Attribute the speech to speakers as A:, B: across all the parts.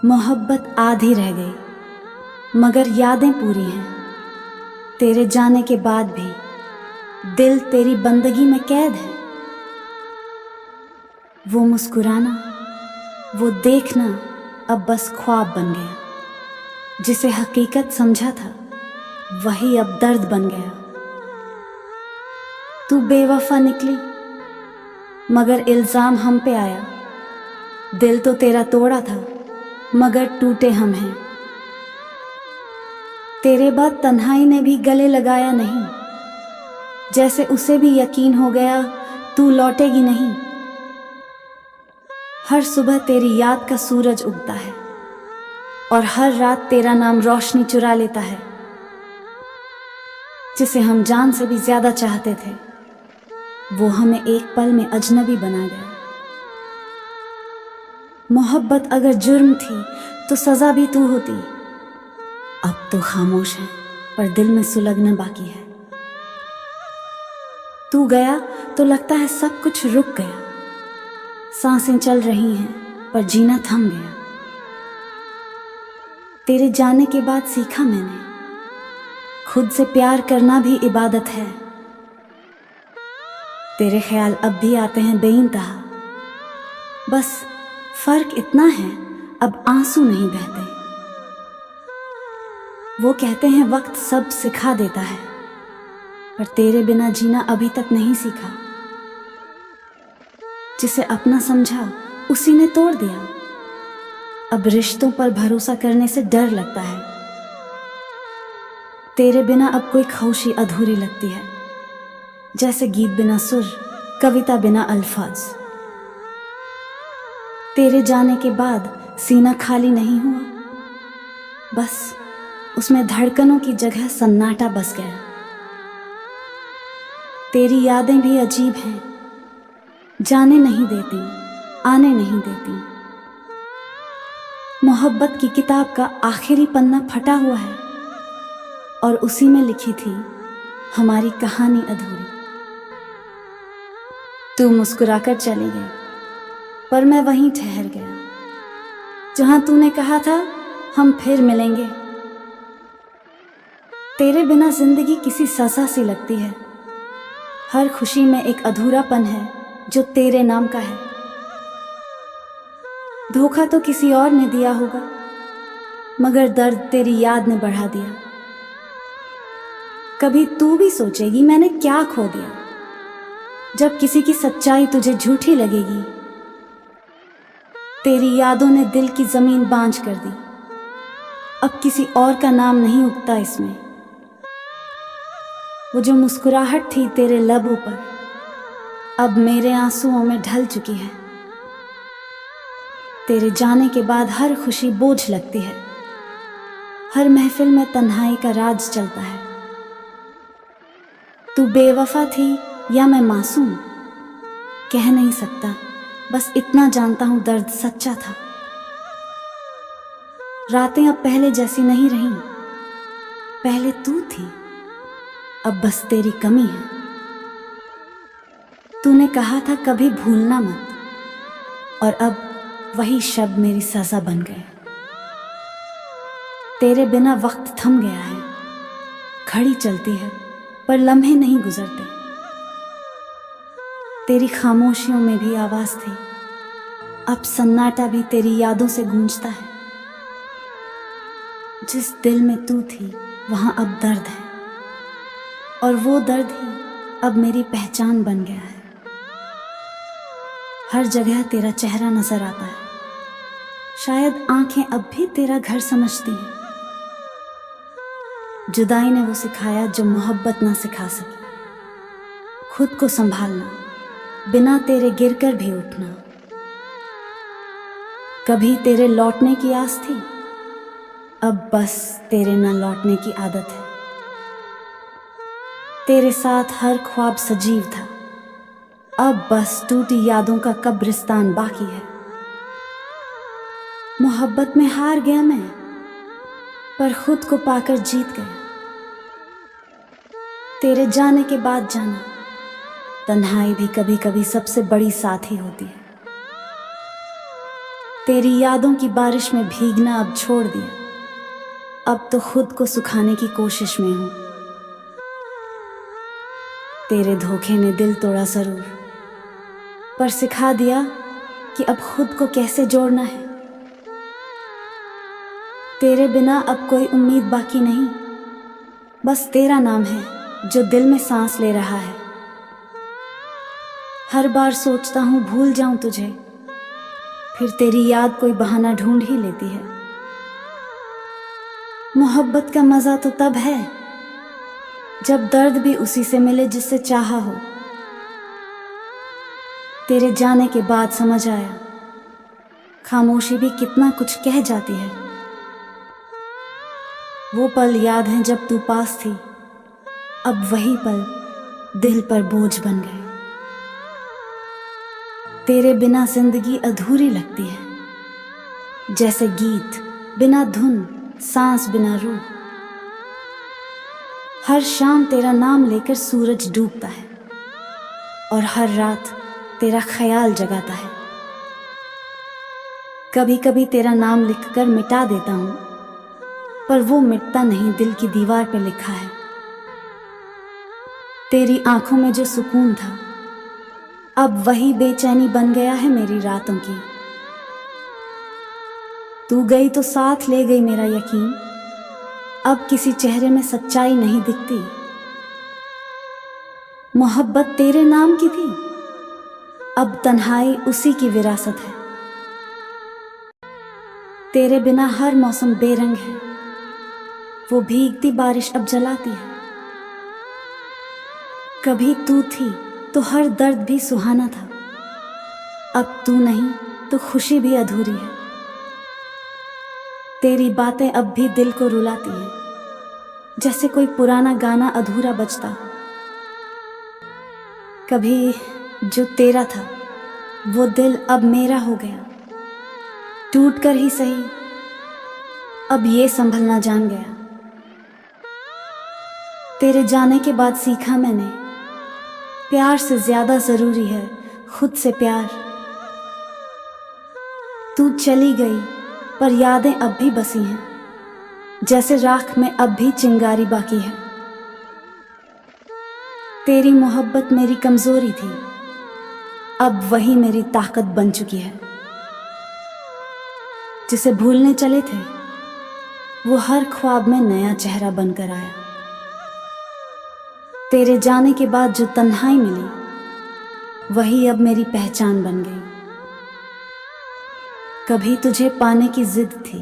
A: मोहब्बत आधी रह गई मगर यादें पूरी हैं। तेरे जाने के बाद भी दिल तेरी बंदगी में कैद है। वो मुस्कुराना, वो देखना अब बस ख्वाब बन गया। जिसे हकीकत समझा था वही अब दर्द बन गया। तू बेवफा निकली मगर इल्ज़ाम हम पे आया। दिल तो तेरा तोड़ा था मगर टूटे हम हैं। तेरे बाद तन्हाई ने भी गले लगाया नहीं, जैसे उसे भी यकीन हो गया तू लौटेगी नहीं। हर सुबह तेरी याद का सूरज उगता है और हर रात तेरा नाम रोशनी चुरा लेता है। जिसे हम जान से भी ज्यादा चाहते थे वो हमें एक पल में अजनबी बना गया। मोहब्बत अगर जुर्म थी तो सजा भी तू होती। अब तो खामोश है पर दिल में सुलगना बाकी है। तू गया तो लगता है सब कुछ रुक गया। सांसें चल रही हैं पर जीना थम गया। तेरे जाने के बाद सीखा मैंने खुद से प्यार करना भी इबादत है। तेरे ख्याल अब भी आते हैं बेइंतहा, बस फर्क इतना है अब आंसू नहीं बहते। वो कहते हैं वक्त सब सिखा देता है पर तेरे बिना जीना अभी तक नहीं सीखा। जिसे अपना समझा उसी ने तोड़ दिया। अब रिश्तों पर भरोसा करने से डर लगता है। तेरे बिना अब कोई खामोशी अधूरी लगती है, जैसे गीत बिना सुर, कविता बिना अल्फाज। तेरे जाने के बाद सीना खाली नहीं हुआ, बस उसमें धड़कनों की जगह सन्नाटा बस गया। तेरी यादें भी अजीब हैं, जाने नहीं देती, आने नहीं देती। मोहब्बत की किताब का आखिरी पन्ना फटा हुआ है और उसी में लिखी थी हमारी कहानी अधूरी। तू मुस्कुराकर चली गई पर मैं वहीं ठहर गया जहां तूने कहा था हम फिर मिलेंगे। तेरे बिना जिंदगी किसी सजा सी लगती है। हर खुशी में एक अधूरापन है जो तेरे नाम का है। धोखा तो किसी और ने दिया होगा मगर दर्द तेरी याद ने बढ़ा दिया। कभी तू भी सोचेगी मैंने क्या खो दिया, जब किसी की सच्चाई तुझे झूठी लगेगी। तेरी यादों ने दिल की जमीन बांझ कर दी, अब किसी और का नाम नहीं उगता इसमें। वो जो मुस्कुराहट थी तेरे लबों पर अब मेरे आंसुओं में ढल चुकी है। तेरे जाने के बाद हर खुशी बोझ लगती है। हर महफिल में तन्हाई का राज चलता है। तू बेवफा थी या मैं मासूम कह नहीं सकता, बस इतना जानता हूं दर्द सच्चा था। रातें अब पहले जैसी नहीं रहीं, पहले तू थी अब बस तेरी कमी है। तूने कहा था कभी भूलना मत और अब वही शब्द मेरी सजा बन गए। तेरे बिना वक्त थम गया है, घड़ी चलती है पर लम्हे नहीं गुजरते। तेरी खामोशियों में भी आवाज थी, अब सन्नाटा भी तेरी यादों से गूंजता है। जिस दिल में तू थी वहां अब दर्द है और वो दर्द ही अब मेरी पहचान बन गया है। हर जगह तेरा चेहरा नजर आता है, शायद आंखें अब भी तेरा घर समझती हैं। जुदाई ने वो सिखाया जो मोहब्बत ना सिखा सकी, खुद को संभालना, बिना तेरे गिरकर भी उठना। कभी तेरे लौटने की आस थी, अब बस तेरे न लौटने की आदत है। तेरे साथ हर ख्वाब सजीव था, अब बस टूटी यादों का कब्रिस्तान बाकी है। मोहब्बत में हार गया मैं पर खुद को पाकर जीत गया। तेरे जाने के बाद जाना, तन्हाई भी कभी कभी सबसे बड़ी साथी होती है। तेरी यादों की बारिश में भीगना अब छोड़ दिया, अब तो खुद को सुखाने की कोशिश में हूँ। तेरे धोखे ने दिल तोड़ा जरूर, पर सिखा दिया कि अब खुद को कैसे जोड़ना है। तेरे बिना अब कोई उम्मीद बाकी नहीं, बस तेरा नाम है जो दिल में सांस ले रहा है। हर बार सोचता हूँ भूल जाऊं तुझे, फिर तेरी याद कोई बहाना ढूंढ ही लेती है। मोहब्बत का मजा तो तब है जब दर्द भी उसी से मिले जिससे चाहा हो। तेरे जाने के बाद समझ आया खामोशी भी कितना कुछ कह जाती है। वो पल याद हैं जब तू पास थी, अब वही पल दिल पर बोझ बन गए। तेरे बिना जिंदगी अधूरी लगती है, जैसे गीत बिना धुन, सांस बिना रूह। हर शाम तेरा नाम लेकर सूरज डूबता है और हर रात तेरा ख्याल जगाता है। कभी कभी तेरा नाम लिखकर मिटा देता हूँ, पर वो मिटता नहीं, दिल की दीवार पे लिखा है। तेरी आंखों में जो सुकून था, अब वही बेचैनी बन गया है मेरी रातों की। तू गई तो साथ ले गई मेरा यकीन, अब किसी चेहरे में सच्चाई नहीं दिखती। मोहब्बत तेरे नाम की थी, अब तन्हाई उसी की विरासत है। तेरे बिना हर मौसम बेरंग है, वो भीगती बारिश अब जलाती है। कभी तू थी तो हर दर्द भी सुहाना था, अब तू नहीं तो खुशी भी अधूरी है। तेरी बातें अब भी दिल को रुलाती हैं, जैसे कोई पुराना गाना अधूरा बजता। कभी जो तेरा था वो दिल अब मेरा हो गया, टूट कर ही सही अब ये संभलना जान गया। तेरे जाने के बाद सीखा मैंने, प्यार से ज्यादा जरूरी है खुद से प्यार। तू चली गई पर यादें अब भी बसी हैं, जैसे राख में अब भी चिंगारी बाकी है। तेरी मोहब्बत मेरी कमजोरी थी, अब वही मेरी ताकत बन चुकी है। जिसे भूलने चले थे वो हर ख्वाब में नया चेहरा बनकर आया। तेरे जाने के बाद जो तन्हाई मिली वही अब मेरी पहचान बन गई। कभी तुझे पाने की जिद थी,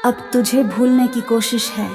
A: अब तुझे भूलने की कोशिश है।